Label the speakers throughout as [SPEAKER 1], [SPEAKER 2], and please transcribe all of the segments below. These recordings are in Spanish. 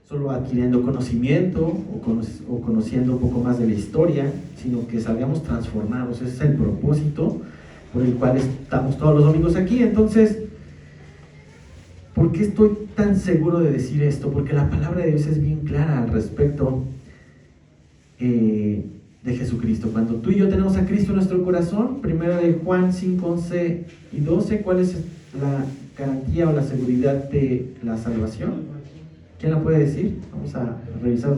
[SPEAKER 1] solo adquiriendo conocimiento o conociendo un poco más de la historia, sino que salgamos transformados. Ese es el propósito por el cual estamos todos los domingos aquí. Entonces, ¿por qué estoy tan seguro de decir esto? Porque la palabra de Dios es bien clara al respecto de Jesucristo. Cuando tú y yo tenemos a Cristo en nuestro corazón, primero de Juan 5, 11 y 12, ¿cuál es la garantía o la seguridad de la salvación? ¿Quién la puede decir? Vamos a revisar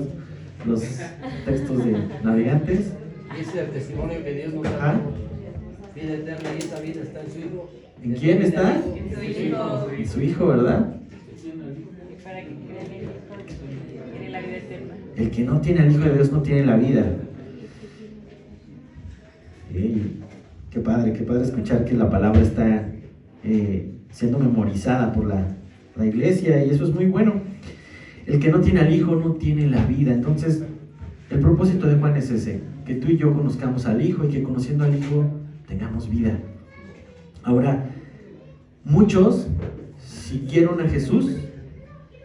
[SPEAKER 1] los textos de navegantes.
[SPEAKER 2] Dice el testimonio que Dios nos ha dado vida eterna, y esa vida está en su Hijo.
[SPEAKER 1] ¿En quién está?
[SPEAKER 3] En su Hijo.
[SPEAKER 1] En su Hijo, ¿verdad?
[SPEAKER 3] Y para que crean en Hijo, tiene la vida eterna.
[SPEAKER 1] El que no tiene al Hijo de Dios no tiene la vida. Hey, qué padre escuchar que la palabra está siendo memorizada por la iglesia, y eso es muy bueno. El que no tiene al Hijo no tiene la vida. Entonces, el propósito de Juan es ese, que tú y yo conozcamos al Hijo y que conociendo al Hijo tengamos vida. Ahora, muchos siguieron a Jesús,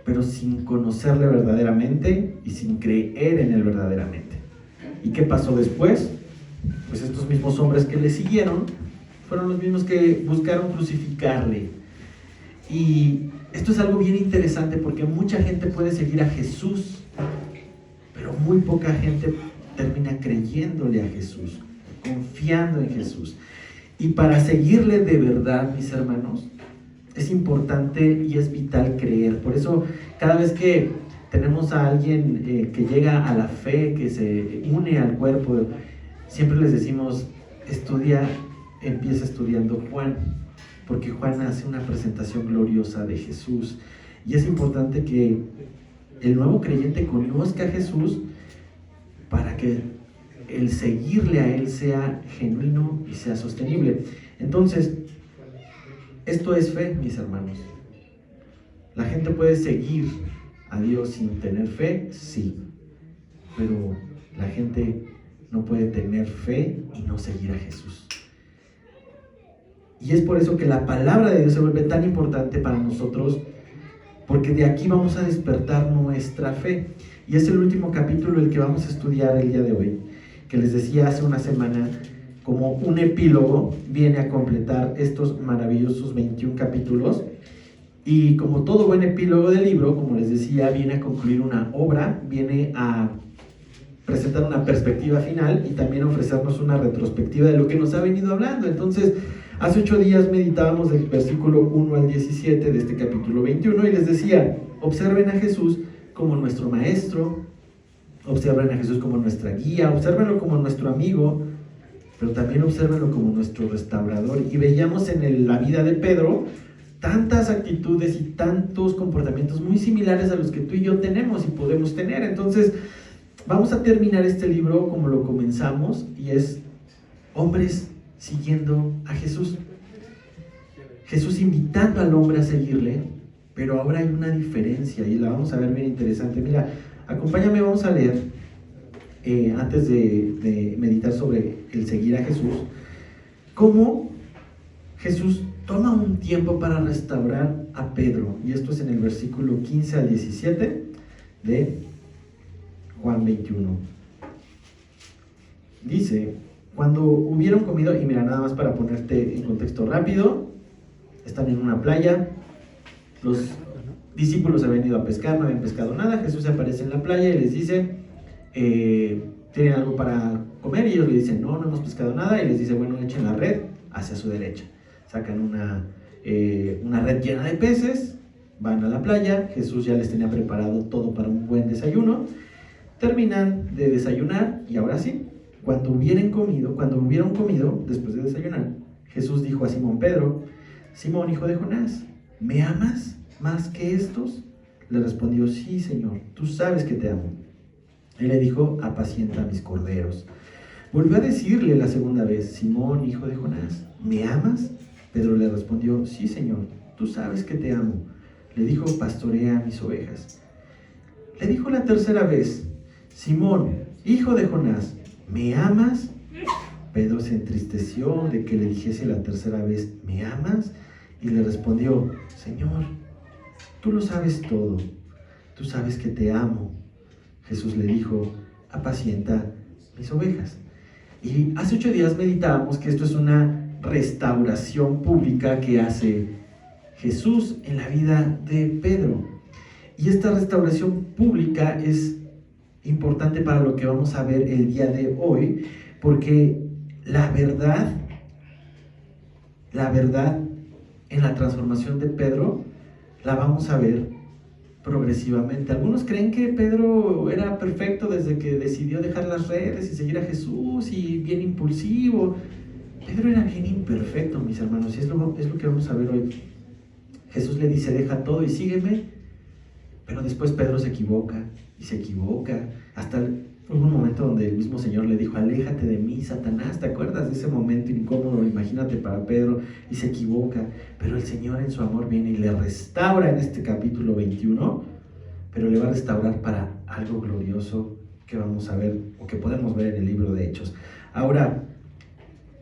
[SPEAKER 1] pero sin conocerle verdaderamente y sin creer en él verdaderamente. ¿Y qué pasó después? Pues estos mismos hombres que le siguieron fueron los mismos que buscaron crucificarle. Y esto es algo bien interesante, porque mucha gente puede seguir a Jesús, pero muy poca gente termina creyéndole a Jesús, confiando en Jesús. Y para seguirle de verdad, mis hermanos, es importante y es vital creer. Por eso, cada vez que tenemos a alguien que llega a la fe, que se une al cuerpo, siempre les decimos, empieza estudiando Juan, porque Juan hace una presentación gloriosa de Jesús. Y es importante que el nuevo creyente conozca a Jesús para que el seguirle a él sea genuino y sea sostenible. Entonces, esto es fe, mis hermanos. ¿La gente puede seguir a Dios sin tener fe? Sí, pero la gente no puede tener fe y no seguir a Jesús. Y es por eso que la palabra de Dios se vuelve tan importante para nosotros, porque de aquí vamos a despertar nuestra fe. Y es el último capítulo el que vamos a estudiar el día de hoy, que les decía hace una semana, como un epílogo, viene a completar estos maravillosos 21 capítulos. Y como todo buen epílogo de libro, como les decía, viene a concluir una obra, viene a presentar una perspectiva final y también ofrecernos una retrospectiva de lo que nos ha venido hablando. Entonces, hace 8 días meditábamos del versículo 1 al 17 de este capítulo 21 y les decía, observen a Jesús como nuestro maestro, observen a Jesús como nuestra guía, observenlo como nuestro amigo, pero también observenlo como nuestro restaurador. Y veíamos en la vida de Pedro tantas actitudes y tantos comportamientos muy similares a los que tú y yo tenemos y podemos tener. Entonces, vamos a terminar este libro como lo comenzamos, y es hombres siguiendo a Jesús. Jesús invitando al hombre a seguirle, pero ahora hay una diferencia y la vamos a ver bien interesante. Mira, acompáñame, vamos a leer antes de meditar sobre el seguir a Jesús, cómo Jesús toma un tiempo para restaurar a Pedro. Y esto es en el versículo 15 al 17 de Juan 21. Dice, cuando hubieron comido, y mira, nada más para ponerte en contexto rápido, están en una playa, los discípulos habían ido a pescar, no habían pescado nada. Jesús aparece en la playa y les dice, ¿tienen algo para comer? Y ellos le dicen, no hemos pescado nada. Y les dice, bueno, echen la red hacia su derecha. Sacan una red llena de peces, van a la playa. Jesús ya les tenía preparado todo para un buen desayuno. Terminan de desayunar y ahora sí, cuando hubieron comido, después de desayunar, Jesús dijo a Simón Pedro, Simón, hijo de Jonás, ¿me amas más que estos? Le respondió, sí, Señor, tú sabes que te amo. Él le dijo, apacienta mis corderos. Volvió a decirle la segunda vez, Simón, hijo de Jonás, ¿me amas? Pedro le respondió, sí, Señor, tú sabes que te amo. Le dijo, pastorea mis ovejas. Le dijo la tercera vez, Simón, hijo de Jonás, ¿me amas? Pedro se entristeció de que le dijese la tercera vez, ¿me amas? Y le respondió, Señor, tú lo sabes todo. tú sabes que te amo. Jesús le dijo, apacienta mis ovejas. Y hace 8 días meditábamos que esto es una restauración pública que hace Jesús en la vida de Pedro. Y esta restauración pública es importante para lo que vamos a ver el día de hoy, porque la verdad en la transformación de Pedro la vamos a ver progresivamente. Algunos creen que Pedro era perfecto desde que decidió dejar las redes y seguir a Jesús y bien impulsivo. Pedro era bien imperfecto, mis hermanos, y es lo que vamos a ver hoy. Jesús le dice, deja todo y sígueme, pero después Pedro se equivoca y se equivoca. Hasta hubo un momento donde el mismo Señor le dijo, aléjate de mí, Satanás. ¿Te acuerdas de ese momento incómodo? Imagínate para Pedro, y se equivoca. Pero el Señor en su amor viene y le restaura en este capítulo 21, pero le va a restaurar para algo glorioso que vamos a ver, o que podemos ver en el libro de Hechos. Ahora,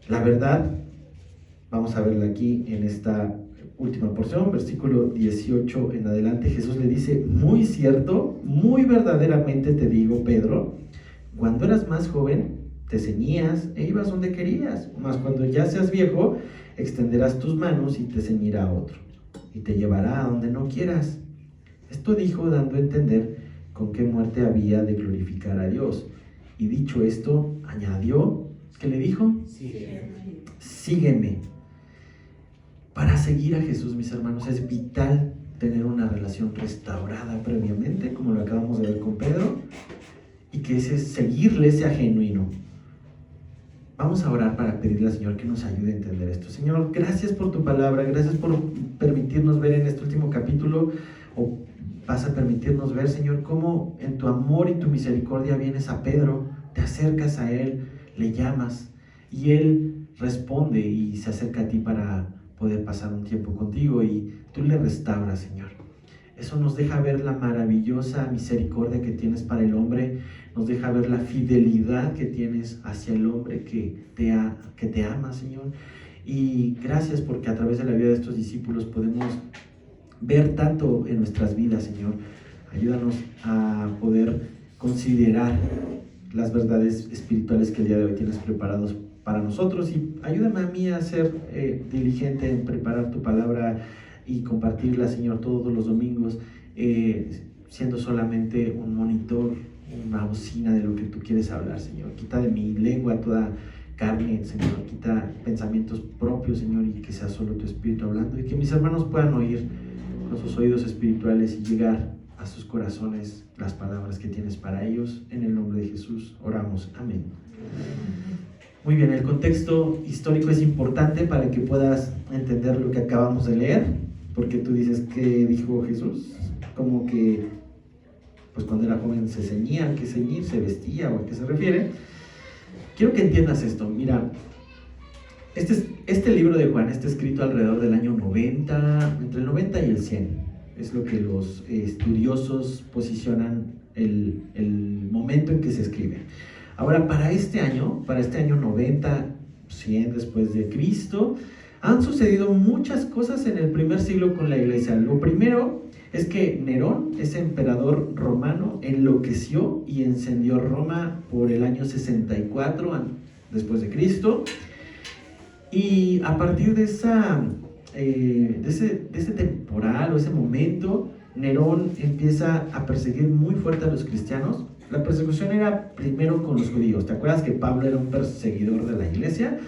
[SPEAKER 1] la verdad, vamos a verla aquí en esta última porción, versículo 18 en adelante. Jesús le dice, muy cierto, muy verdaderamente te digo, Pedro, cuando eras más joven, te ceñías e ibas donde querías, mas cuando ya seas viejo, extenderás tus manos y te ceñirá otro, y te llevará a donde no quieras. Esto dijo, dando a entender con qué muerte había de glorificar a Dios. Y dicho esto, añadió, ¿qué le dijo? Sígueme. Para seguir a Jesús, mis hermanos, es vital tener una relación restaurada previamente, como lo acabamos de ver con Pedro, y que ese seguirle sea genuino. Vamos a orar para pedirle al Señor que nos ayude a entender esto. Señor, gracias por tu palabra, gracias por permitirnos ver en este último capítulo, o vas a permitirnos ver, Señor, cómo en tu amor y tu misericordia vienes a Pedro, te acercas a él, le llamas, y él responde y se acerca a ti para poder pasar un tiempo contigo, y tú le restauras, Señor. Eso nos deja ver la maravillosa misericordia que tienes para el hombre, nos deja ver la fidelidad que tienes hacia el hombre que te ama, Señor. Y gracias porque a través de la vida de estos discípulos podemos ver tanto en nuestras vidas, Señor. Ayúdanos a poder considerar las verdades espirituales que el día de hoy tienes preparados para nosotros, y ayúdame a mí a ser diligente en preparar tu palabra y compartirla, Señor, todos los domingos, siendo solamente un monitor, una bocina de lo que tú quieres hablar, Señor. Quita de mi lengua toda carne, Señor, quita pensamientos propios, Señor, y que sea solo tu Espíritu hablando, y que mis hermanos puedan oír con sus oídos espirituales y llegar a sus corazones las palabras que tienes para ellos. En el nombre de Jesús oramos, amén. Muy bien, el contexto histórico es importante para que puedas entender lo que acabamos de leer, porque tú dices, ¿qué dijo Jesús? Como que, pues cuando era joven se ceñía, ¿qué ceñir? ¿Se vestía o a qué se refiere? Quiero que entiendas esto. Mira, este libro de Juan está escrito alrededor del año 90, entre el 90 y el 100. Es lo que los estudiosos posicionan el momento en que se escribe. Ahora, para este año 90, 100 después de Cristo, han sucedido muchas cosas en el primer siglo con la iglesia. Lo primero es que Nerón, ese emperador romano, enloqueció y encendió Roma por el año 64 después de Cristo. Y a partir de ese temporal o ese momento, Nerón empieza a perseguir muy fuerte a los cristianos. La persecución era primero con los judíos. ¿Te acuerdas que Pablo era un perseguidor de la iglesia?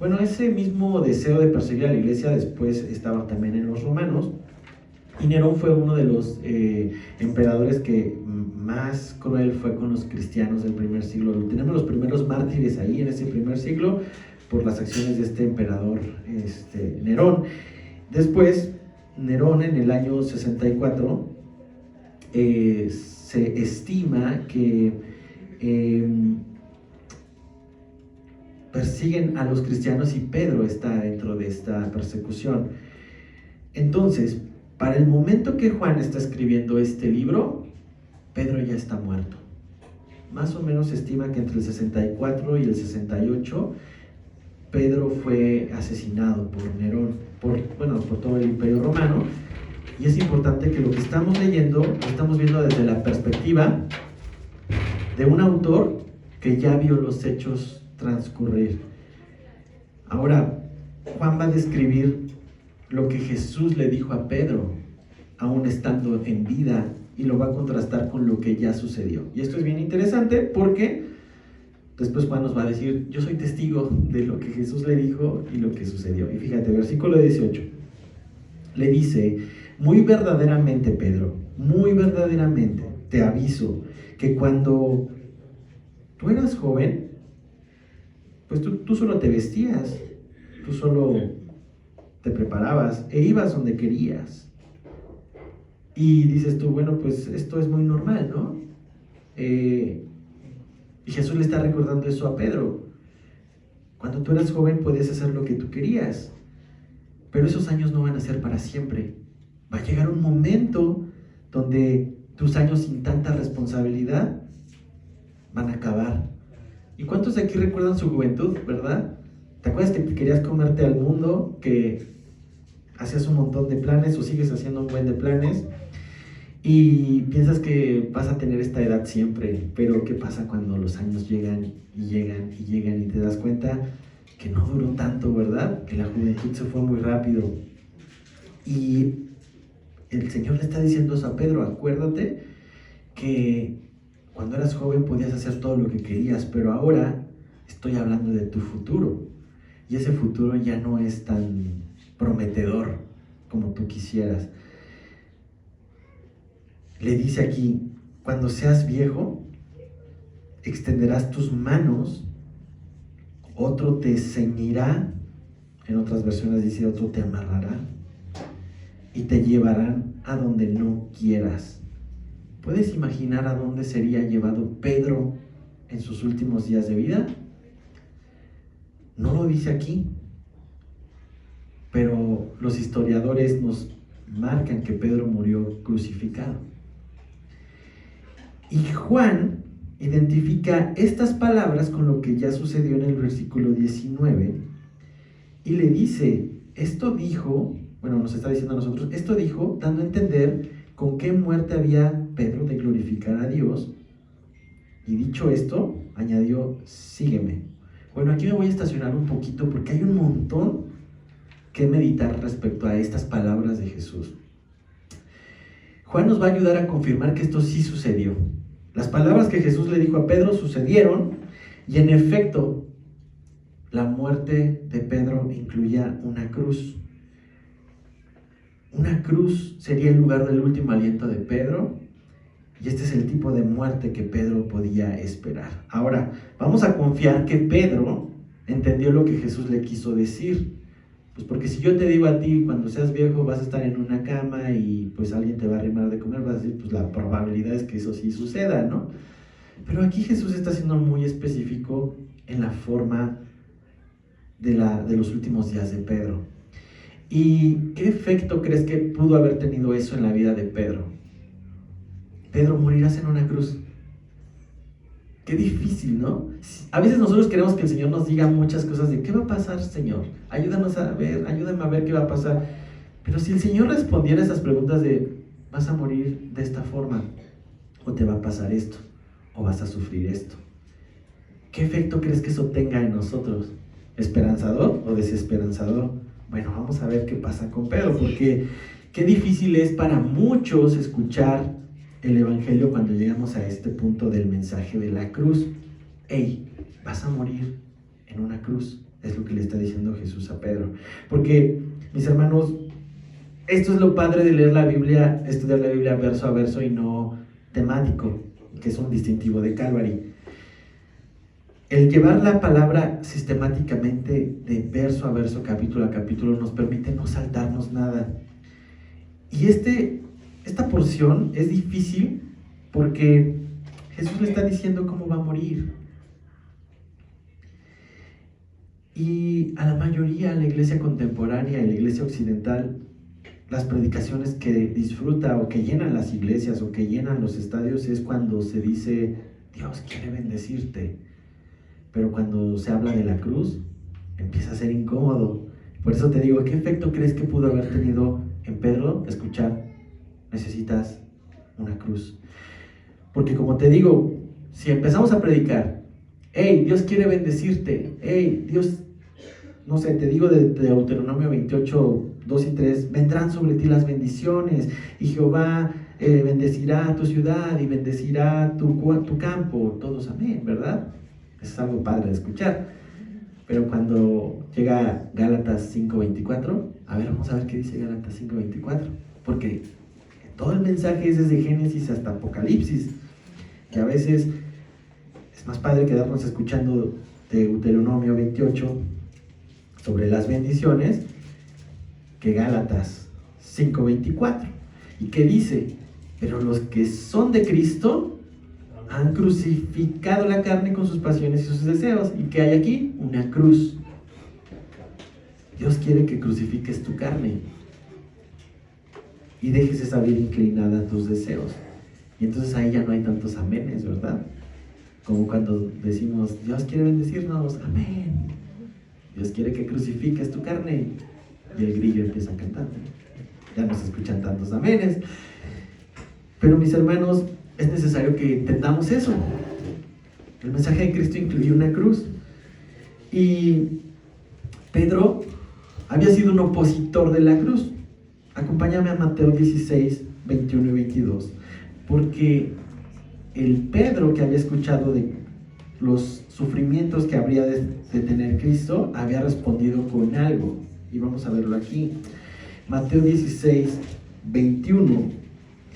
[SPEAKER 1] Bueno, ese mismo deseo de perseguir a la iglesia después estaba también en los romanos. Y Nerón fue uno de los emperadores que más cruel fue con los cristianos del primer siglo. Tenemos los primeros mártires ahí en ese primer siglo por las acciones de este emperador Nerón. Después, Nerón en el año 64 se estima que persiguen a los cristianos y Pedro está dentro de esta persecución. Entonces, para el momento que Juan está escribiendo este libro, Pedro ya está muerto. Más o menos se estima que entre el 64 y el 68 Pedro fue asesinado por Nerón, por todo el Imperio Romano, Y es importante que lo que estamos leyendo lo estamos viendo desde la perspectiva de un autor que ya vio los hechos transcurrir. Ahora, Juan va a describir lo que Jesús le dijo a Pedro, aún estando en vida, y lo va a contrastar con lo que ya sucedió. Y esto es bien interesante porque después Juan nos va a decir, yo soy testigo de lo que Jesús le dijo y lo que sucedió. Y fíjate, versículo 18, le dice, muy verdaderamente, Pedro, muy verdaderamente te aviso que cuando tú eras joven, pues tú solo te vestías, tú solo te preparabas e ibas donde querías. Y dices tú, bueno, pues esto es muy normal, ¿no? Y Jesús le está recordando eso a Pedro. Cuando tú eras joven podías hacer lo que tú querías, pero esos años no van a ser para siempre. Va a llegar un momento donde tus años sin tanta responsabilidad van a acabar. ¿Y cuántos de aquí recuerdan su juventud, verdad? ¿Te acuerdas que querías comerte al mundo, que hacías un montón de planes o sigues haciendo un buen de planes y piensas que vas a tener esta edad siempre? Pero ¿qué pasa cuando los años llegan y llegan y llegan y te das cuenta que no duró tanto, verdad? Que la juventud se fue muy rápido. Y el Señor le está diciendo eso a Pedro, acuérdate que cuando eras joven podías hacer todo lo que querías, pero ahora estoy hablando de tu futuro. Y ese futuro ya no es tan prometedor como tú quisieras. Le dice aquí, cuando seas viejo, extenderás tus manos, otro te ceñirá, en otras versiones dice otro te amarrará, y te llevarán a donde no quieras. ¿Puedes imaginar a dónde sería llevado Pedro en sus últimos días de vida? No lo dice aquí, pero los historiadores nos marcan que Pedro murió crucificado. Y Juan identifica estas palabras con lo que ya sucedió en el versículo 19 y le dice, esto dijo, bueno, nos está diciendo a nosotros, esto dijo dando a entender con qué muerte había Pedro de glorificar a Dios. Y dicho esto, añadió, sígueme. Bueno, aquí me voy a estacionar un poquito porque hay un montón que meditar respecto a estas palabras de Jesús. Juan nos va a ayudar a confirmar que esto sí sucedió. Las palabras que Jesús le dijo a Pedro sucedieron y en efecto, la muerte de Pedro incluía una cruz. Una cruz sería el lugar del último aliento de Pedro y este es el tipo de muerte que Pedro podía esperar. Ahora, vamos a confiar que Pedro entendió lo que Jesús le quiso decir. Pues porque si yo te digo a ti, cuando seas viejo vas a estar en una cama y pues alguien te va a arrimar de comer, vas a decir, pues la probabilidad es que eso sí suceda, ¿no? Pero aquí Jesús está siendo muy específico en la forma de los últimos días de Pedro. ¿Y qué efecto crees que pudo haber tenido eso en la vida de Pedro? Pedro, morirás en una cruz. Qué difícil, ¿no? A veces nosotros queremos que el Señor nos diga muchas cosas de ¿qué va a pasar, Señor? Ayúdame a ver qué va a pasar. Pero si el Señor respondiera a esas preguntas de ¿vas a morir de esta forma? ¿O te va a pasar esto? ¿O vas a sufrir esto? ¿Qué efecto crees que eso tenga en nosotros? ¿Esperanzador o desesperanzador? Bueno, vamos a ver qué pasa con Pedro, porque qué difícil es para muchos escuchar el Evangelio cuando llegamos a este punto del mensaje de la cruz. Hey, vas a morir en una cruz, es lo que le está diciendo Jesús a Pedro. Porque, mis hermanos, esto es lo padre de leer la Biblia, estudiar la Biblia verso a verso y no temático, que es un distintivo de Calvary. El llevar la palabra sistemáticamente de verso a verso, capítulo a capítulo, nos permite no saltarnos nada. Y esta porción es difícil porque Jesús le está diciendo cómo va a morir. Y a la mayoría, a la iglesia contemporánea, a la iglesia occidental, las predicaciones que disfruta o que llenan las iglesias o que llenan los estadios es cuando se dice, Dios quiere bendecirte. Pero cuando se habla de la cruz, empieza a ser incómodo. Por eso te digo, ¿qué efecto crees que pudo haber tenido en Pedro escuchar, necesitas una cruz. Porque como te digo, si empezamos a predicar, hey, Dios quiere bendecirte, hey, Dios, no sé, te digo de Deuteronomio 28, 2 y 3, vendrán sobre ti las bendiciones, y Jehová bendecirá tu ciudad y bendecirá tu campo, todos amén, ¿verdad? Es algo padre de escuchar. Pero cuando llega Gálatas 5:24, a ver, vamos a ver qué dice Gálatas 5:24, porque todo el mensaje es desde Génesis hasta Apocalipsis, que a veces es más padre quedarnos escuchando Deuteronomio 28 sobre las bendiciones que Gálatas 5:24, y que dice, pero los que son de Cristo han crucificado la carne con sus pasiones y sus deseos. ¿Y qué hay aquí? Una cruz. Dios quiere que crucifiques tu carne y dejes esa vida inclinada a tus deseos. Y entonces ahí ya no hay tantos amenes, ¿verdad? Como cuando decimos, Dios quiere bendecirnos, amén. Dios quiere que crucifiques tu carne. Y el grillo empieza a cantar. Ya no se escuchan tantos amenes. Pero mis hermanos, es necesario que entendamos eso. El mensaje de Cristo incluye una cruz. Y Pedro había sido un opositor de la cruz. Acompáñame a Mateo 16, 21 y 22. Porque el Pedro que había escuchado de los sufrimientos que habría de tener Cristo, había respondido con algo. Y vamos a verlo aquí. Mateo 16, 21.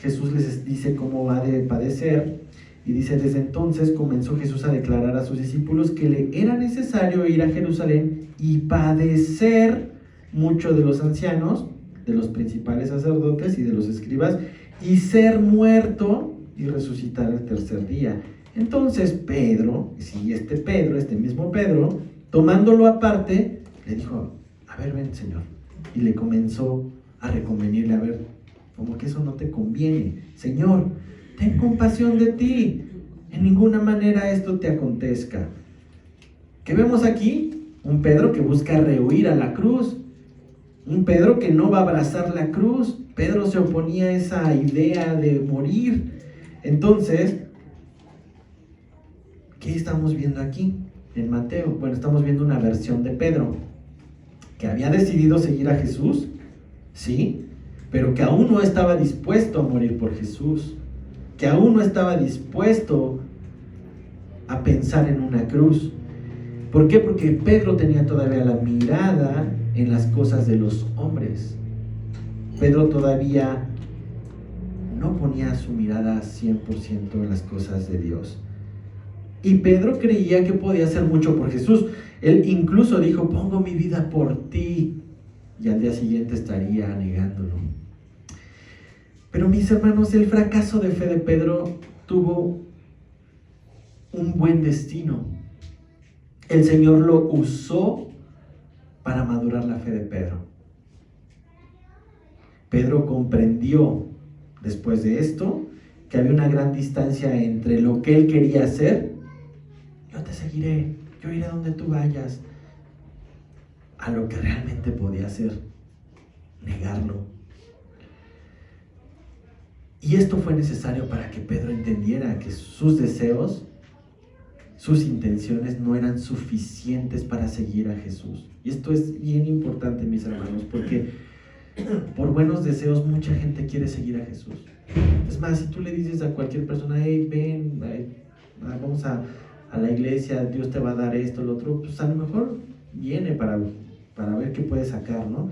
[SPEAKER 1] Jesús les dice cómo va de padecer, y dice, desde entonces comenzó Jesús a declarar a sus discípulos que le era necesario ir a Jerusalén y padecer mucho de los ancianos, de los principales sacerdotes y de los escribas, y ser muerto y resucitar el tercer día. Entonces Pedro, sí, este mismo Pedro, tomándolo aparte, le dijo, a ver, ven, Señor, y le comenzó a reconvenirle, a ver, como que eso no te conviene. Señor, ten compasión de ti. En ninguna manera esto te acontezca. ¿Qué vemos aquí? Un Pedro que busca rehuir a la cruz. Un Pedro que no va a abrazar la cruz. Pedro se oponía a esa idea de morir. Entonces, ¿qué estamos viendo aquí en Mateo? Bueno, estamos viendo una versión de Pedro que había decidido seguir a Jesús, ¿sí? Pero que aún no estaba dispuesto a morir por Jesús, que aún no estaba dispuesto a pensar en una cruz. ¿Por qué? Porque Pedro tenía todavía la mirada en las cosas de los hombres. Pedro todavía no ponía su mirada 100% en las cosas de Dios. Y Pedro creía que podía hacer mucho por Jesús. Él incluso dijo, pongo mi vida por ti. Y al día siguiente estaría negándolo. Pero mis hermanos, el fracaso de fe de Pedro tuvo un buen destino. El Señor lo usó para madurar la fe de Pedro. Pedro comprendió después de esto que había una gran distancia entre lo que él quería hacer, yo te seguiré, yo iré donde tú vayas, a lo que realmente podía hacer, negarlo. Y esto fue necesario para que Pedro entendiera que sus deseos, sus intenciones no eran suficientes para seguir a Jesús. Y esto es bien importante, mis hermanos, porque por buenos deseos mucha gente quiere seguir a Jesús. Es más, si tú le dices a cualquier persona, hey, ven, vamos a la iglesia, Dios te va a dar esto, lo otro, pues a lo mejor viene para ver qué puede sacar, ¿no?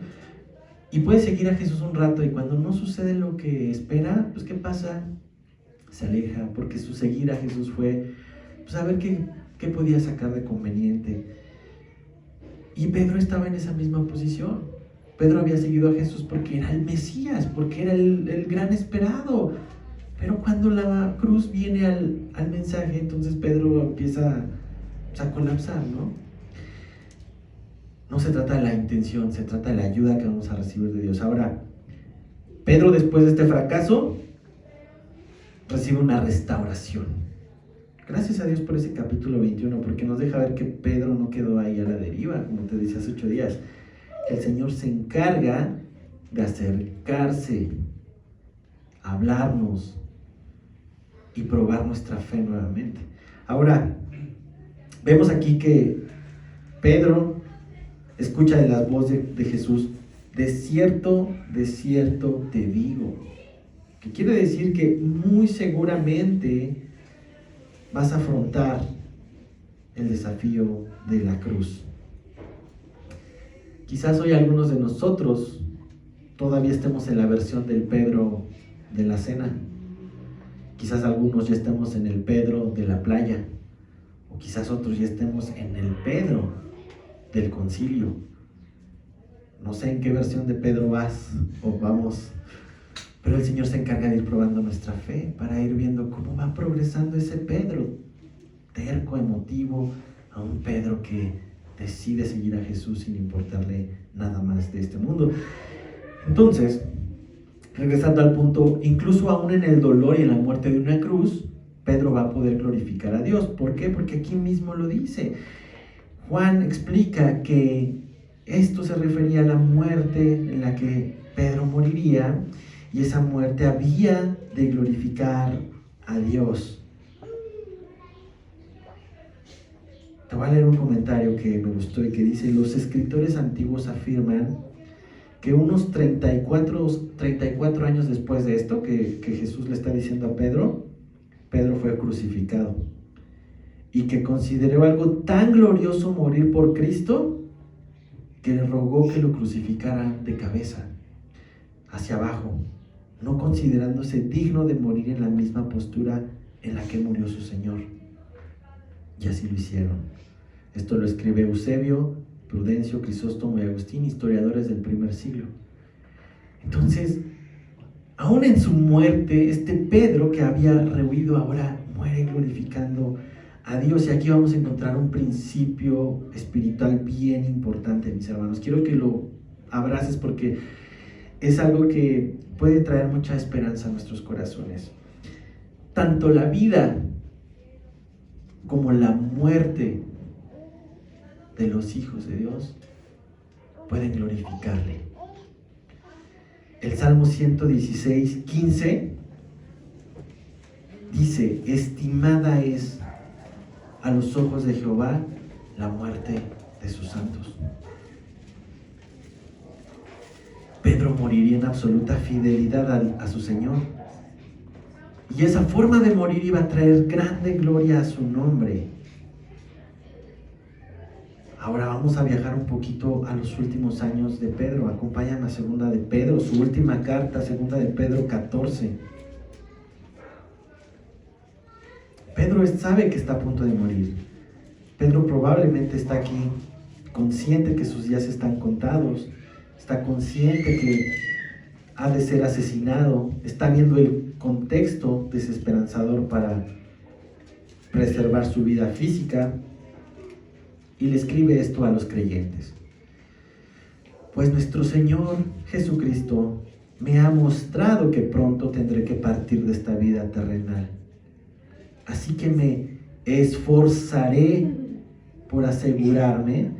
[SPEAKER 1] Y puede seguir a Jesús un rato, y cuando no sucede lo que espera, pues ¿qué pasa? Se aleja, porque su seguir a Jesús fue, pues a ver qué podía sacar de conveniente. Y Pedro estaba en esa misma posición. Pedro había seguido a Jesús porque era el Mesías, porque era el gran esperado. Pero cuando la cruz viene al mensaje, entonces Pedro empieza a colapsar, ¿no? No se trata de la intención, se trata de la ayuda que vamos a recibir de Dios. Ahora, Pedro, después de este fracaso, recibe una restauración. Gracias a Dios por ese capítulo 21, porque nos deja ver que Pedro no quedó ahí a la deriva, como te decía hace 8 días. El Señor se encarga de acercarse, a hablarnos y probar nuestra fe nuevamente. Ahora, vemos aquí que Pedro escucha de la voz de Jesús: de cierto te digo. Que quiere decir que muy seguramente vas a afrontar el desafío de la cruz. Quizás hoy algunos de nosotros todavía estemos en la versión del Pedro de la cena. Quizás algunos ya estemos en el Pedro de la playa. O quizás otros ya estemos en el Pedro del concilio. No sé en qué versión de Pedro vas o vamos, pero el Señor se encarga de ir probando nuestra fe para ir viendo cómo va progresando ese Pedro terco, emotivo, a un Pedro que decide seguir a Jesús sin importarle nada más de este mundo. Entonces, regresando al punto, incluso aún en el dolor y en la muerte de una cruz, Pedro va a poder glorificar a Dios. ¿Por qué? Porque aquí mismo lo dice. Juan explica que esto se refería a la muerte en la que Pedro moriría, y esa muerte había de glorificar a Dios. Te voy a leer un comentario que me gustó y que dice: los escritores antiguos afirman que unos 34 años después de esto que Jesús le está diciendo a Pedro, Pedro fue crucificado, y que consideró algo tan glorioso morir por Cristo que le rogó que lo crucificaran de cabeza hacia abajo, no considerándose digno de morir en la misma postura en la que murió su Señor. Y así lo hicieron. Esto lo escribe Eusebio, Prudencio, Crisóstomo y Agustín, historiadores del primer siglo. Entonces, aún en su muerte, este Pedro que había rehuido ahora muere glorificando a Dios. Y aquí vamos a encontrar un principio espiritual bien importante, mis hermanos. Quiero que lo abraces porque es algo que puede traer mucha esperanza a nuestros corazones. Tanto la vida como la muerte de los hijos de Dios pueden glorificarle. El Salmo 116, 15 dice: estimada es a los ojos de Jehová la muerte de sus santos. Pedro moriría en absoluta fidelidad a su Señor, y esa forma de morir iba a traer grande gloria a su nombre. Ahora vamos a viajar un poquito a los últimos años de Pedro. Acompáñame a segunda de Pedro, su última carta, segunda de Pedro 14. Pedro sabe que está a punto de morir. Pedro probablemente está aquí consciente que sus días están contados, está consciente que ha de ser asesinado, está viendo el contexto desesperanzador para preservar su vida física, y le escribe esto a los creyentes: pues nuestro Señor Jesucristo me ha mostrado que pronto tendré que partir de esta vida terrenal, así que me esforzaré por asegurarme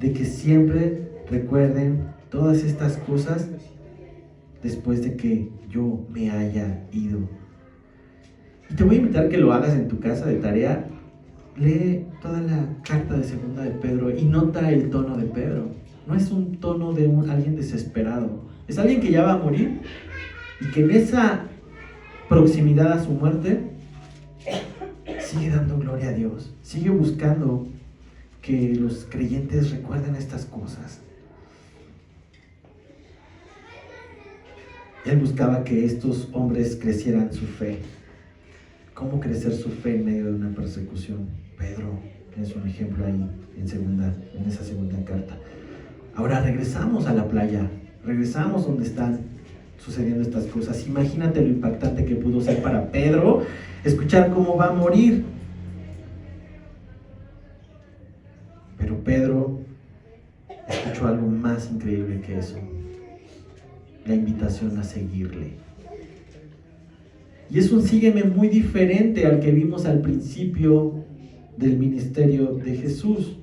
[SPEAKER 1] de que siempre recuerden todas estas cosas después de que yo me haya ido. Y te voy a invitar a que lo hagas en tu casa de tarea. Lee toda la carta de segunda de Pedro y nota el tono de Pedro. No es un tono de alguien desesperado. Es alguien que ya va a morir y que en esa proximidad a su muerte sigue dando gloria a Dios. Sigue buscando que los creyentes recuerden estas cosas. Él buscaba que estos hombres crecieran su fe. ¿Cómo crecer su fe en medio de una persecución? Pedro es un ejemplo ahí en esa segunda carta. Ahora regresamos a la playa, regresamos donde están sucediendo estas cosas. Imagínate lo impactante que pudo ser para Pedro escuchar cómo va a morir. Pero Pedro escuchó algo más increíble que eso: la invitación a seguirle. Y es un sígueme muy diferente al que vimos al principio del ministerio de Jesús.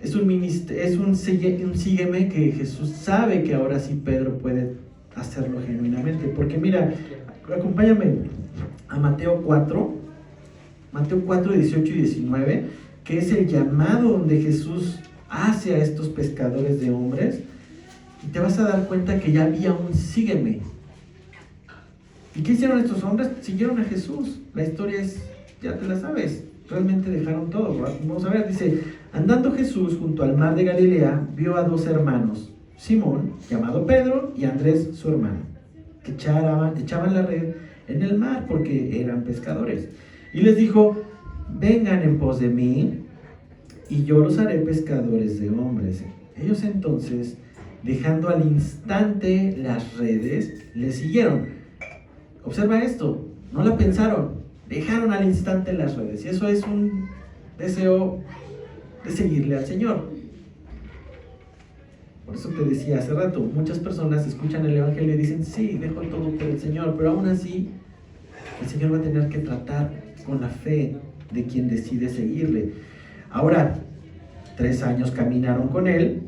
[SPEAKER 1] Es un sígueme que Jesús sabe que ahora sí Pedro puede hacerlo genuinamente. Porque mira, acompáñame a Mateo 4, 18 y 19, que es el llamado donde Jesús hace a estos pescadores de hombres. Y te vas a dar cuenta que ya había un sígueme. ¿Y qué hicieron estos hombres? Siguieron a Jesús. La historia es, ya te la sabes, realmente dejaron todo. Vamos a ver, dice, andando Jesús junto al mar de Galilea, vio a dos hermanos, Simón, llamado Pedro, y Andrés, su hermano, que echaban la red en el mar porque eran pescadores. Y les dijo, vengan en pos de mí, y yo los haré pescadores de hombres. Ellos entonces, dejando al instante las redes, le siguieron. Observa esto, no la pensaron, dejaron al instante las redes. Y eso es un deseo de seguirle al Señor. Por eso te decía hace rato, muchas personas escuchan el Evangelio y dicen, sí, dejo todo por el Señor, pero aún así, el Señor va a tener que tratar con la fe de quien decide seguirle. Ahora, 3 años caminaron con Él.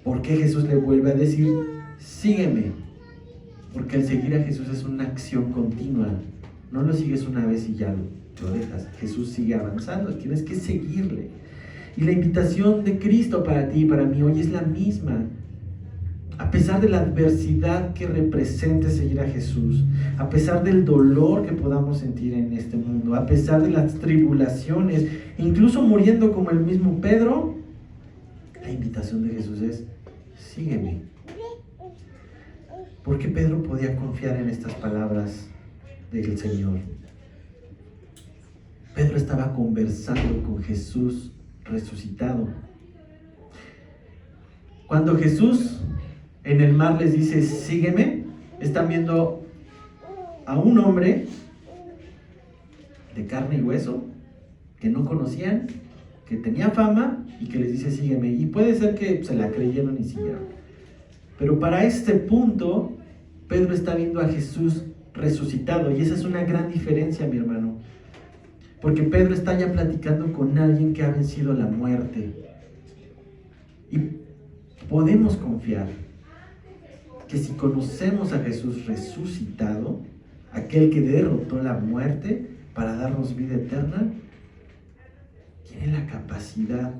[SPEAKER 1] ¿Por qué Jesús le vuelve a decir, sígueme? Porque el seguir a Jesús es una acción continua. No lo sigues una vez y ya lo dejas. Jesús sigue avanzando, tienes que seguirle. Y la invitación de Cristo para ti y para mí hoy es la misma. A pesar de la adversidad que represente seguir a Jesús, a pesar del dolor que podamos sentir en este mundo, a pesar de las tribulaciones, incluso muriendo como el mismo Pedro, la invitación de Jesús es, sígueme. Porque Pedro podía confiar en estas palabras del Señor. Pedro estaba conversando con Jesús resucitado. Cuando Jesús en el mar les dice, sígueme, están viendo a un hombre de carne y hueso que no conocían, que tenía fama y que les dice, sígueme. Y puede ser que se la creyeron y siguieron. Pero para este punto, Pedro está viendo a Jesús resucitado. Y esa es una gran diferencia, mi hermano. Porque Pedro está ya platicando con alguien que ha vencido la muerte. Y podemos confiar que si conocemos a Jesús resucitado, aquel que derrotó la muerte para darnos vida eterna, tiene la capacidad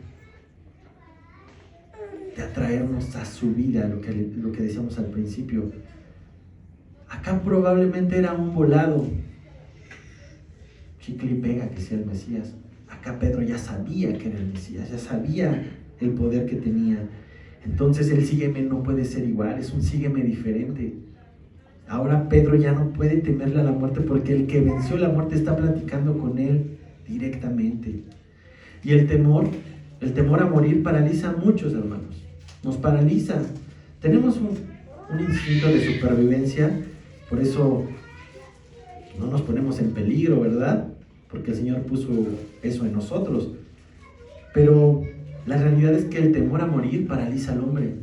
[SPEAKER 1] de atraernos a su vida, lo que decíamos al principio. Acá probablemente era un volado, chicle y pega que sea el Mesías. Acá Pedro ya sabía que era el Mesías, ya sabía el poder que tenía. Entonces el sígueme no puede ser igual, es un sígueme diferente. Ahora Pedro ya no puede temerle a la muerte porque el que venció la muerte está platicando con él directamente. Y el temor a morir paraliza a muchos, hermanos. Nos paraliza. Tenemos un instinto de supervivencia, por eso no nos ponemos en peligro, ¿verdad? Porque el Señor puso eso en nosotros. Pero la realidad es que el temor a morir paraliza al hombre.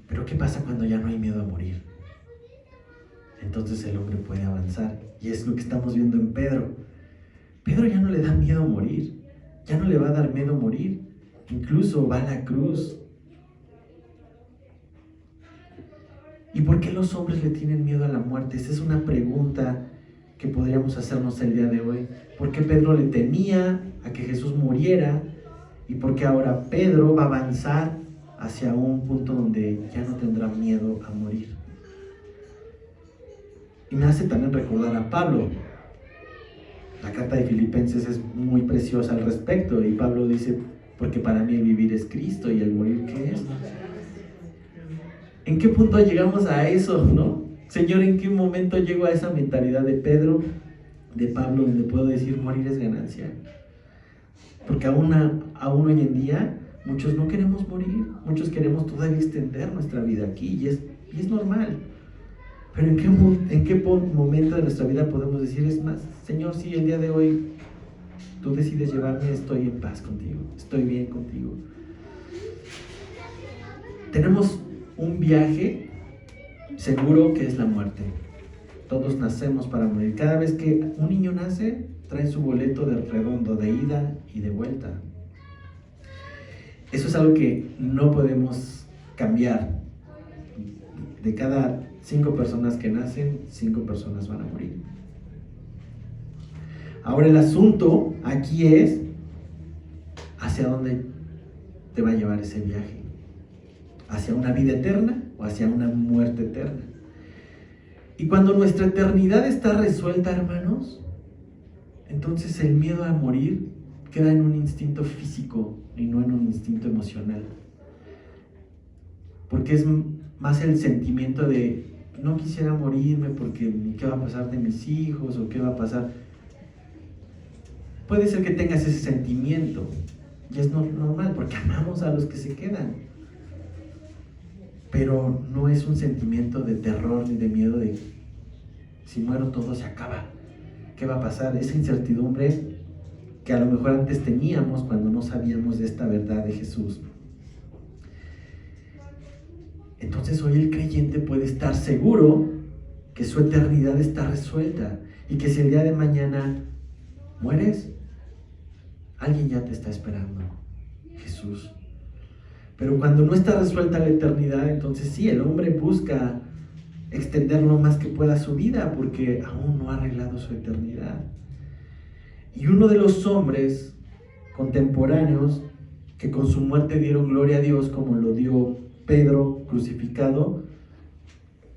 [SPEAKER 1] Pero ¿qué pasa cuando ya no hay miedo a morir? Entonces el hombre puede avanzar. Y es lo que estamos viendo en Pedro. Pedro ya no le da miedo a morir. Ya no le va a dar miedo a morir. Incluso va a la cruz. ¿Y por qué los hombres le tienen miedo a la muerte? Esa es una pregunta que podríamos hacernos el día de hoy. ¿Por qué Pedro le temía a que Jesús muriera? ¿Y por qué ahora Pedro va a avanzar hacia un punto donde ya no tendrá miedo a morir? Y me hace también recordar a Pablo. La carta de Filipenses es muy preciosa al respecto. Y Pablo dice, porque para mí el vivir es Cristo y el morir, ¿qué es? ¿En qué punto llegamos a eso, no? Señor, ¿en qué momento llego a esa mentalidad de Pedro, de Pablo, donde puedo decir morir es ganancia? Porque aún hoy en día muchos no queremos morir, muchos queremos todavía extender nuestra vida aquí y es normal. Pero ¿en qué momento de nuestra vida podemos decir, es más, Señor, si el día de hoy tú decides llevarme, estoy en paz contigo, estoy bien contigo? Tenemos un viaje seguro que es la muerte. Todos nacemos para morir. Cada vez que un niño nace, trae su boleto de redondo de ida y de vuelta. Eso es algo que no podemos cambiar. De cada 5 personas que nacen, 5 personas van a morir. Ahora el asunto aquí es hacia dónde te va a llevar ese viaje. ¿Hacia una vida eterna o hacia una muerte eterna? Y cuando nuestra eternidad está resuelta, hermanos, entonces el miedo a morir queda en un instinto físico y no en un instinto emocional. Porque es más el sentimiento de no quisiera morirme porque ¿qué va a pasar de mis hijos? ¿O qué va a pasar? Puede ser que tengas ese sentimiento y es normal porque amamos a los que se quedan. Pero no es un sentimiento de terror ni de miedo de si muero todo se acaba. ¿Qué va a pasar? Esa incertidumbre que a lo mejor antes teníamos cuando no sabíamos de esta verdad de Jesús. Entonces hoy el creyente puede estar seguro que su eternidad está resuelta y que si el día de mañana mueres, alguien ya te está esperando, Jesús. Pero cuando no está resuelta la eternidad, entonces sí, el hombre busca extender lo más que pueda su vida porque aún no ha arreglado su eternidad. Y uno de los hombres contemporáneos que con su muerte dieron gloria a Dios, como lo dio Pedro crucificado,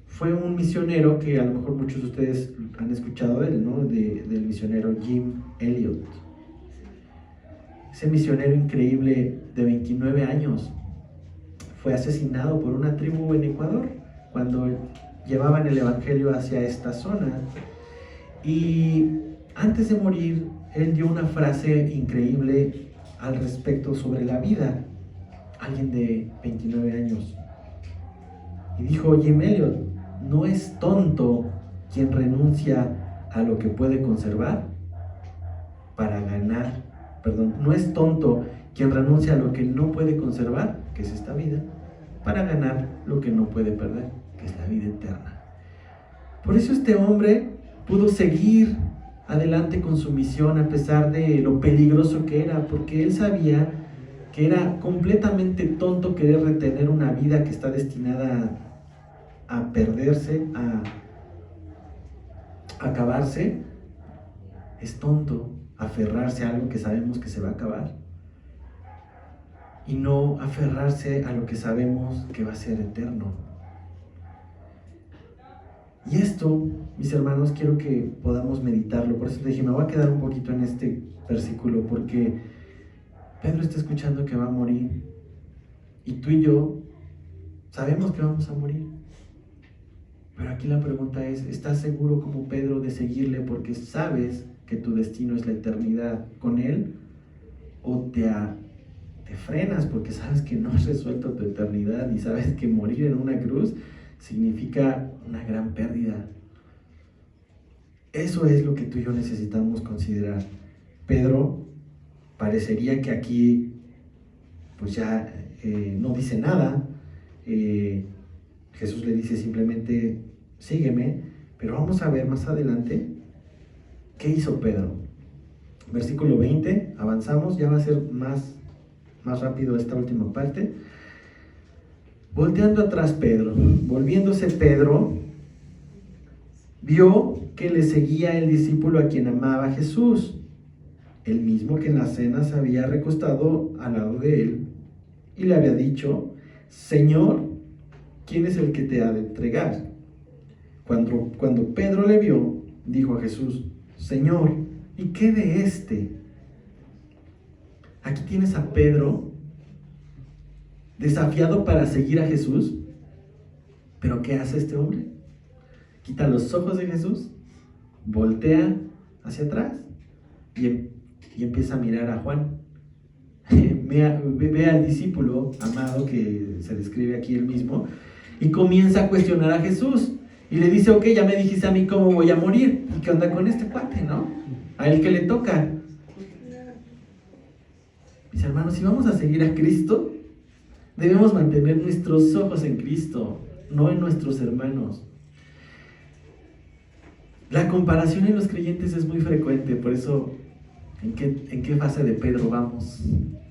[SPEAKER 1] fue un misionero que a lo mejor muchos de ustedes han escuchado de él, ¿no? Del misionero Jim Elliot. Ese misionero increíble de 29 años fue asesinado por una tribu en Ecuador cuando llevaban el evangelio hacia esta zona. Y antes de morir, él dio una frase increíble al respecto sobre la vida. Alguien de 29 años. Y dijo Jim Elliot: no es tonto quien renuncia a lo que puede conservar para ganar. No es tonto quien renuncia a lo que no puede conservar, que es esta vida, para ganar lo que no puede perder, que es la vida eterna. Por eso este hombre pudo seguir adelante con su misión a pesar de lo peligroso que era, porque él sabía que era completamente tonto querer retener una vida que está destinada a perderse, a acabarse. Es tonto aferrarse a algo que sabemos que se va a acabar y no aferrarse a lo que sabemos que va a ser eterno. Y esto, mis hermanos, quiero que podamos meditarlo. Por eso te dije, me voy a quedar un poquito en este versículo, porque Pedro está escuchando que va a morir y tú y yo sabemos que vamos a morir. Pero aquí la pregunta es, ¿estás seguro como Pedro de seguirle porque sabes que tu destino es la eternidad con él? ¿O te frenas porque sabes que no has resuelto tu eternidad y sabes que morir en una cruz significa una gran pérdida? Eso es lo que tú y yo necesitamos considerar. Pedro parecería que aquí pues ya no dice nada. Jesús le dice simplemente sígueme, pero vamos a ver más adelante qué hizo Pedro. Versículo 20, avanzamos, ya va a ser más rápido esta última parte. Volteando atrás volviéndose Pedro, vio que le seguía el discípulo a quien amaba Jesús, el mismo que en la cena se había recostado al lado de él, y le había dicho: Señor, ¿quién es el que te ha de entregar? Cuando Pedro le vio, dijo a Jesús: Señor, ¿y qué de este? Aquí tienes a Pedro desafiado para seguir a Jesús, pero ¿qué hace este hombre? Quita los ojos de Jesús, voltea hacia atrás y empieza a mirar a Juan. Ve al discípulo amado que se describe aquí él mismo y comienza a cuestionar a Jesús y le dice: ok, ya me dijiste a mí cómo voy a morir, ¿y qué onda con este cuate, no? A él que le toca. Mis hermanos, si vamos a seguir a Cristo, debemos mantener nuestros ojos en Cristo, no en nuestros hermanos. La comparación en los creyentes es muy frecuente, por eso, ¿en qué fase de Pedro vamos?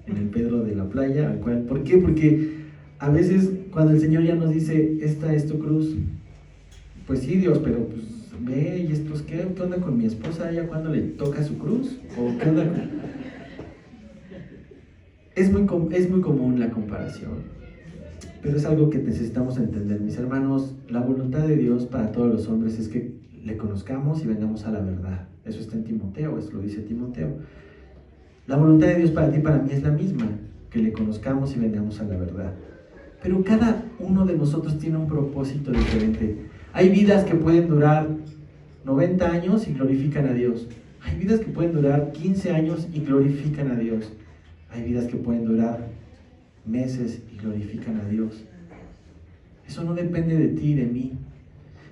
[SPEAKER 1] ¿En el Pedro de la playa? ¿Por qué? Porque a veces cuando el Señor ya nos dice, esta es tu cruz, pues sí, Dios, pero pues ve, ¿y estos qué onda con mi esposa? ¿Ya cuando le toca su cruz? ¿O qué onda con...? Es muy común la comparación. Pero es algo que necesitamos entender, mis hermanos. La voluntad de Dios para todos los hombres es que le conozcamos y vengamos a la verdad. Eso está en Timoteo, eso lo dice Timoteo. La voluntad de Dios para ti y para mí es la misma, que le conozcamos y vengamos a la verdad. Pero cada uno de nosotros tiene un propósito diferente. Hay vidas que pueden durar 90 años y glorifican a Dios. Hay vidas que pueden durar 15 años y glorifican a Dios. Hay vidas que pueden durar meses y glorifican a Dios. Eso no depende de ti y de mí,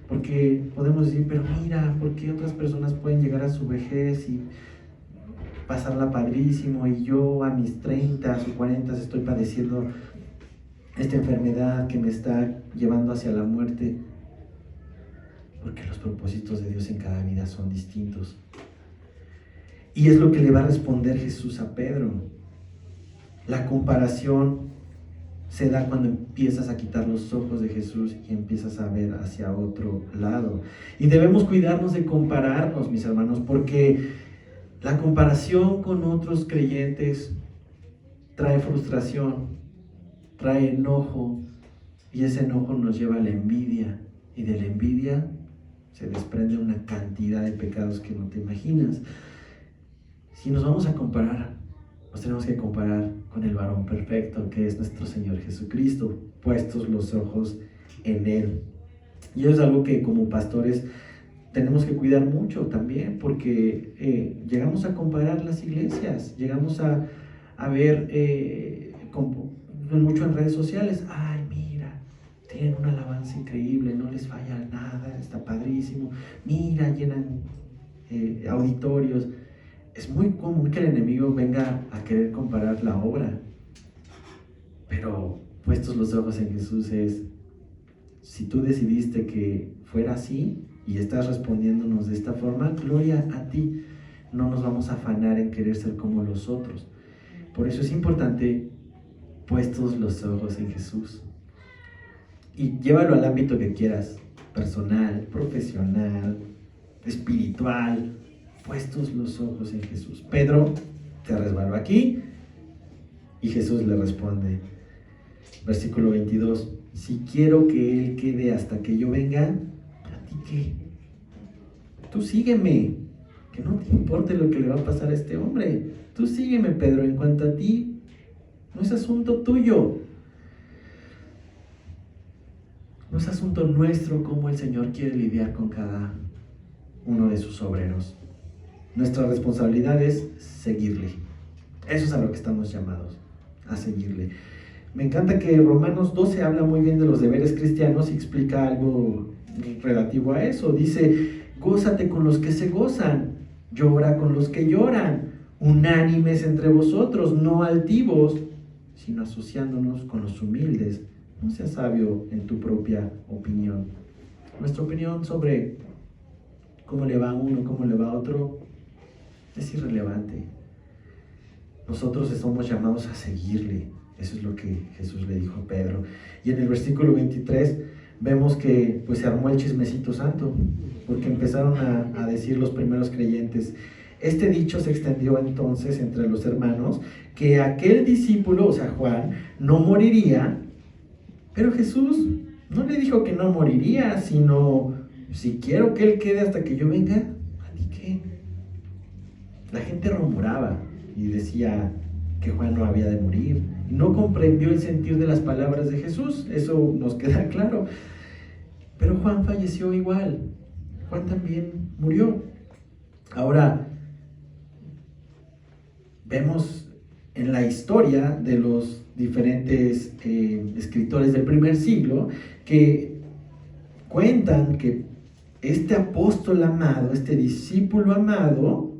[SPEAKER 1] porque podemos decir, pero mira, ¿por qué otras personas pueden llegar a su vejez y pasarla padrísimo y yo a mis 30 o 40 estoy padeciendo esta enfermedad que me está llevando hacia la muerte? Porque los propósitos de Dios en cada vida son distintos. Y es lo que le va a responder Jesús a Pedro. La comparación se da cuando empiezas a quitar los ojos de Jesús y empiezas a ver hacia otro lado. Y debemos cuidarnos de compararnos, mis hermanos, porque la comparación con otros creyentes trae frustración, trae enojo, y ese enojo nos lleva a la envidia. Y de la envidia se desprende una cantidad de pecados que no te imaginas. Si nos vamos a comparar, nos tenemos que comparar con el varón perfecto que es nuestro Señor Jesucristo, puestos los ojos en Él. Y eso es algo que como pastores tenemos que cuidar mucho también, porque llegamos a comparar las iglesias, llegamos a ver mucho en redes sociales, ay mira, tienen una alabanza increíble, no les falla nada, está padrísimo, mira, llenan auditorios. Es muy común que el enemigo venga a querer comparar la obra, pero puestos los ojos en Jesús es, si tú decidiste que fuera así y estás respondiéndonos de esta forma, gloria a ti. No nos vamos a afanar en querer ser como los otros. Por eso es importante puestos los ojos en Jesús. Y llévalo al ámbito que quieras, personal, profesional, espiritual. Puestos los ojos en Jesús. Pedro se resbaló aquí y Jesús le responde, versículo 22, si quiero que Él quede hasta que yo venga, ¿a ti qué? Tú sígueme, que no te importe lo que le va a pasar a este hombre. Tú sígueme, Pedro, en cuanto a ti, no es asunto tuyo. No es asunto nuestro cómo el Señor quiere lidiar con cada uno de sus obreros. Nuestra responsabilidad es seguirle. Eso es a lo que estamos llamados, a seguirle. Me encanta que Romanos 12 habla muy bien de los deberes cristianos y explica algo relativo a eso. Dice, gózate con los que se gozan, llora con los que lloran, unánimes entre vosotros, no altivos, sino asociándonos con los humildes. No seas sabio en tu propia opinión. Nuestra opinión sobre cómo le va a uno, cómo le va a otro, es irrelevante. Nosotros estamos llamados a seguirle. Eso es lo que Jesús le dijo a Pedro. Y en el versículo 23 vemos que pues se armó el chismecito santo, porque empezaron a decir los primeros creyentes. Este dicho se extendió entonces entre los hermanos, que aquel discípulo, o sea Juan, no moriría, pero Jesús no le dijo que no moriría, sino, si quiero que Él quede hasta que yo venga, ¿a ti qué? La gente rumoraba y decía que Juan no había de morir, y no comprendió el sentido de las palabras de Jesús, eso nos queda claro. Pero Juan falleció igual, Juan también murió. Ahora, vemos en la historia de los diferentes escritores del primer siglo que cuentan que este apóstol amado, este discípulo amado,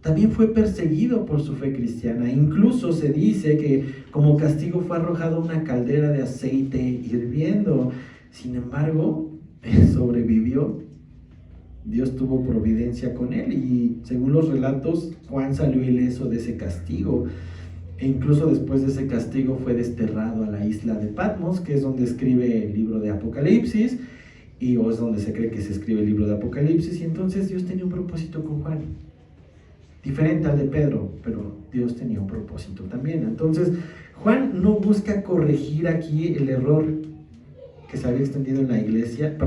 [SPEAKER 1] también fue perseguido por su fe cristiana. Incluso se dice que como castigo fue arrojado a una caldera de aceite hirviendo. Sin embargo, él sobrevivió. Dios tuvo providencia con él y según los relatos, Juan salió ileso de ese castigo. E incluso después de ese castigo fue desterrado a la isla de Patmos, que es donde escribe el libro de Apocalipsis, o es donde se cree que se escribe el libro de Apocalipsis. Y entonces Dios tenía un propósito con Juan, diferente al de Pedro, pero Dios tenía un propósito también. Entonces Juan no busca corregir aquí el error que se había extendido en la iglesia,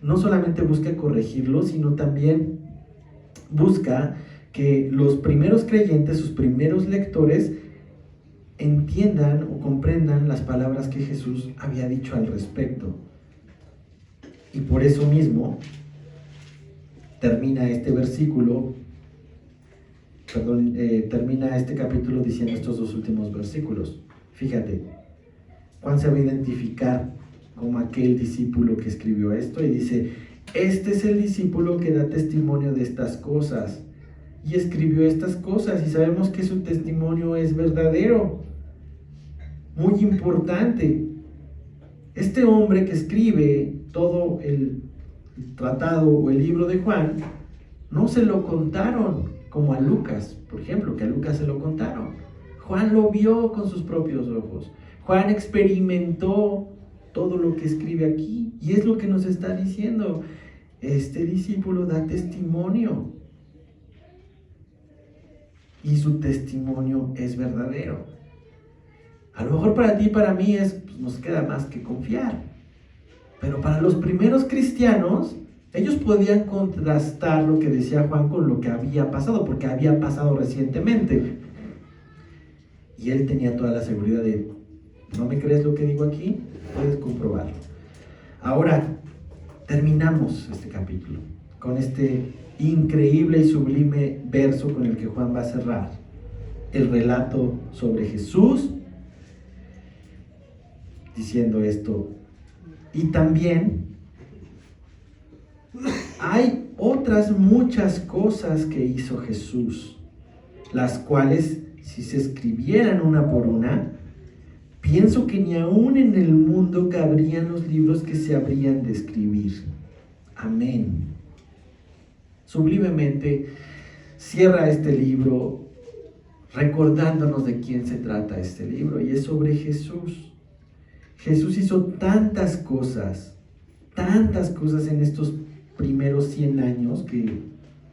[SPEAKER 1] no solamente busca corregirlo, sino también busca que los primeros creyentes, sus primeros lectores, entiendan o comprendan las palabras que Jesús había dicho al respecto. Y por eso mismo termina este capítulo diciendo estos dos últimos versículos. Fíjate, Juan se va a identificar como aquel discípulo que escribió esto y dice: este es el discípulo que da testimonio de estas cosas y escribió estas cosas, y sabemos que su testimonio es verdadero. Muy importante, este hombre que escribe todo el tratado o el libro de Juan, no se lo contaron como a Lucas, por ejemplo, que a Lucas se lo contaron. Juan lo vio con sus propios ojos. Juan experimentó todo lo que escribe aquí, y es lo que nos está diciendo. Este discípulo da testimonio, y su testimonio es verdadero. A lo mejor para ti y para mí nos queda más que confiar, pero para los primeros cristianos, ellos podían contrastar lo que decía Juan con lo que había pasado, porque había pasado recientemente, y él tenía toda la seguridad de: ¿no me crees lo que digo aquí? Puedes comprobarlo. Ahora terminamos este capítulo con este increíble y sublime verso con el que Juan va a cerrar el relato sobre Jesús, diciendo esto: y también hay otras muchas cosas que hizo Jesús, las cuales, si se escribieran una por una, pienso que ni aún en el mundo cabrían los libros que se habrían de escribir. Amén. Sublimemente cierra este libro recordándonos de quién se trata este libro, y es sobre Jesús. Jesús hizo tantas cosas en estos primeros 100 años que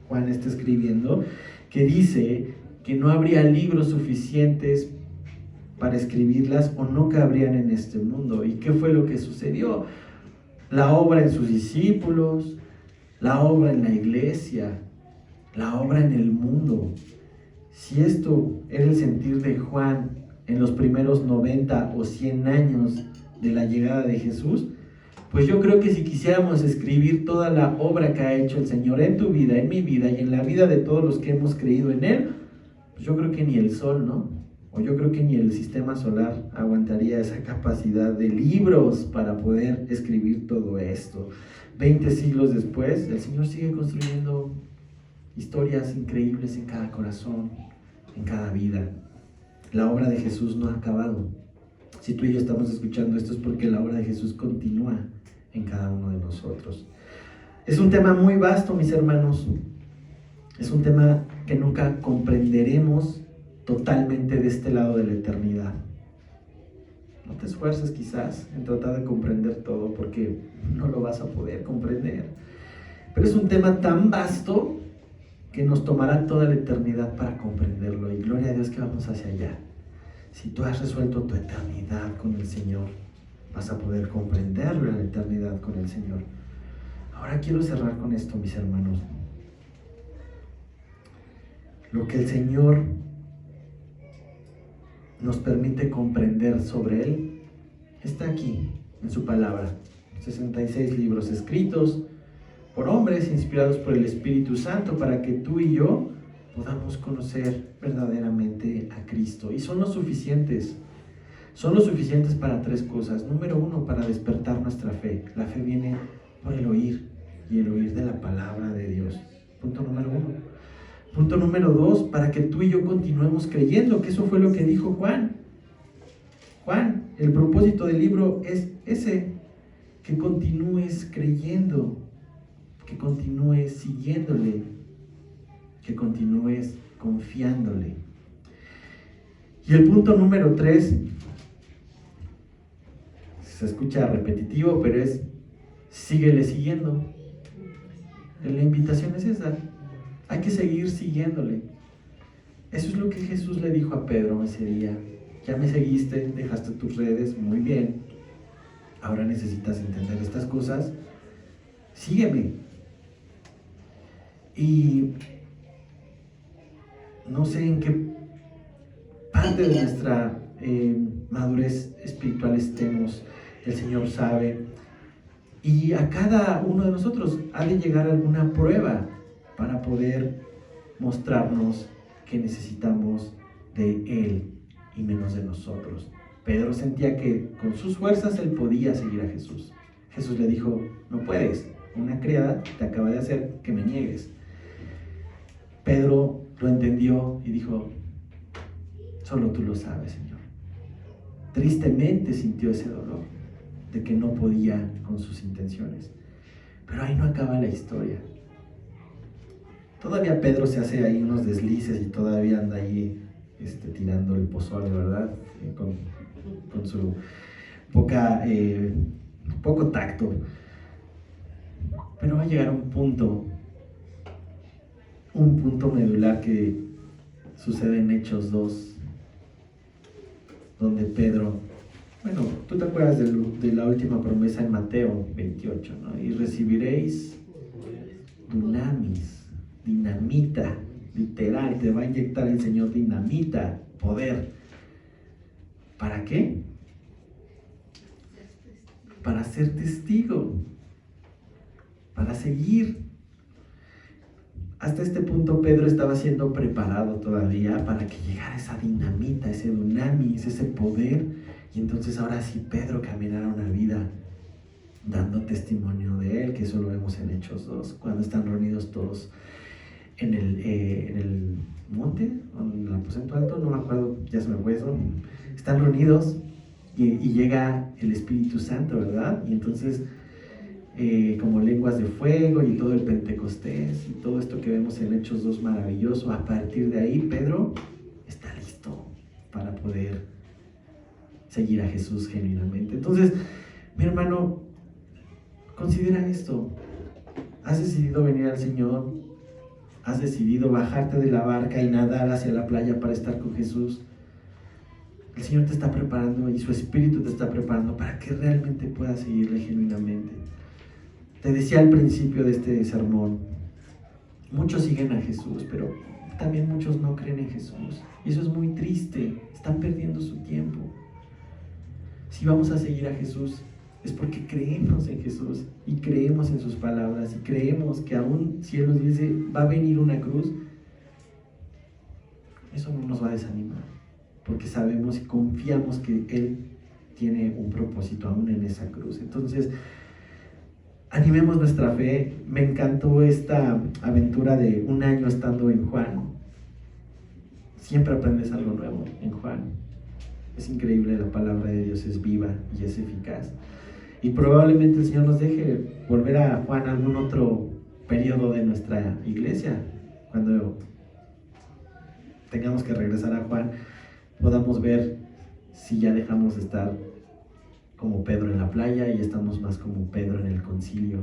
[SPEAKER 1] Juan está escribiendo, que dice que no habría libros suficientes para escribirlas o no cabrían en este mundo. ¿Y qué fue lo que sucedió? La obra en sus discípulos, la obra en la iglesia, la obra en el mundo. Si esto era el sentir de Juan en los primeros 90 o 100 años de la llegada de Jesús, pues yo creo que si quisiéramos escribir toda la obra que ha hecho el Señor en tu vida, en mi vida y en la vida de todos los que hemos creído en Él, pues yo creo que ni el sol, ¿no? O yo creo que ni el sistema solar aguantaría esa capacidad de libros para poder escribir todo esto. 20 siglos después, el Señor sigue construyendo historias increíbles en cada corazón, en cada vida. La obra de Jesús no ha acabado. Si tú y yo estamos escuchando esto, es porque la obra de Jesús continúa en cada uno de nosotros. Es un tema muy vasto, mis hermanos. Es un tema que nunca comprenderemos totalmente de este lado de la eternidad. No te esfuerces quizás en tratar de comprender todo, porque no lo vas a poder comprender. Pero es un tema tan vasto que nos tomará toda la eternidad para comprenderlo, y gloria a Dios que vamos hacia allá. Si tú has resuelto tu eternidad con el Señor, vas a poder comprenderlo en la eternidad con el Señor. Ahora quiero cerrar con esto, mis hermanos. Lo que el Señor nos permite comprender sobre Él está aquí, en su palabra. 66 libros escritos por hombres inspirados por el Espíritu Santo para que tú y yo podamos conocer verdaderamente a Cristo. Y son los suficientes. Son los suficientes para tres cosas. Número uno, para despertar nuestra fe. La fe viene por el oír, y el oír de la palabra de Dios. Punto número uno. Punto número dos, para que tú y yo continuemos creyendo, que eso fue lo que dijo Juan. Juan, el propósito del libro es ese, que continúes creyendo. que continúes siguiéndole, que continúes confiándole. Y el punto número 3, se escucha repetitivo, pero es: síguele siguiendo. La invitación es esa, hay que seguir siguiéndole. Eso es lo que Jesús le dijo a Pedro ese día: ya me seguiste, dejaste tus redes, muy bien, ahora necesitas entender estas cosas, sígueme. Y no sé en qué parte de nuestra madurez espiritual estemos, el Señor sabe, y a cada uno de nosotros ha de llegar alguna prueba para poder mostrarnos que necesitamos de Él y menos de nosotros. Pedro sentía que con sus fuerzas él podía seguir a Jesús. Jesús le dijo: no puedes, una criada te acaba de hacer que me niegues. Pedro lo entendió y dijo: solo tú lo sabes, Señor. Tristemente sintió ese dolor de que no podía con sus intenciones. Pero ahí no acaba la historia. Todavía Pedro se hace ahí unos deslices y todavía anda ahí tirando el pozole, ¿verdad? Con su poco tacto. Pero va a llegar un punto medular que sucede en Hechos 2, donde Pedro, bueno, tú te acuerdas de la última promesa en Mateo 28, ¿no? Y recibiréis dunamis, dinamita, literal, te va a inyectar el Señor dinamita, poder. ¿Para qué? Para ser testigo, para seguir. Hasta este punto Pedro estaba siendo preparado todavía para que llegara esa dinamita, ese dunamis, ese poder. Y entonces ahora sí Pedro caminará una vida dando testimonio de él, que eso lo vemos en Hechos 2, cuando están reunidos todos en el monte, en el aposento alto, no me acuerdo, ya se me fue eso. Están reunidos y llega el Espíritu Santo, ¿verdad? Y entonces como lenguas de fuego y todo el Pentecostés y todo esto que vemos en Hechos 2 maravilloso. A partir de ahí Pedro está listo para poder seguir a Jesús genuinamente. Entonces, mi hermano, considera esto: has decidido venir al Señor, has decidido bajarte de la barca y nadar hacia la playa para estar con Jesús. El Señor te está preparando y su Espíritu te está preparando para que realmente puedas seguirle genuinamente. Te decía al principio de este sermón, muchos siguen a Jesús, pero también muchos no creen en Jesús. Y eso es muy triste, están perdiendo su tiempo. Si vamos a seguir a Jesús, es porque creemos en Jesús y creemos en sus palabras y creemos que aún si Él nos dice va a venir una cruz, eso no nos va a desanimar, porque sabemos y confiamos que Él tiene un propósito aún en esa cruz. Entonces, animemos nuestra fe. Me encantó esta aventura de un año estando en Juan. Siempre aprendes algo nuevo en Juan. Es increíble, la palabra de Dios es viva y es eficaz. Y probablemente el Señor nos deje volver a Juan algún otro periodo de nuestra iglesia. Cuando tengamos que regresar a Juan, podamos ver si ya dejamos de estar como Pedro en la playa y estamos más como Pedro en el concilio.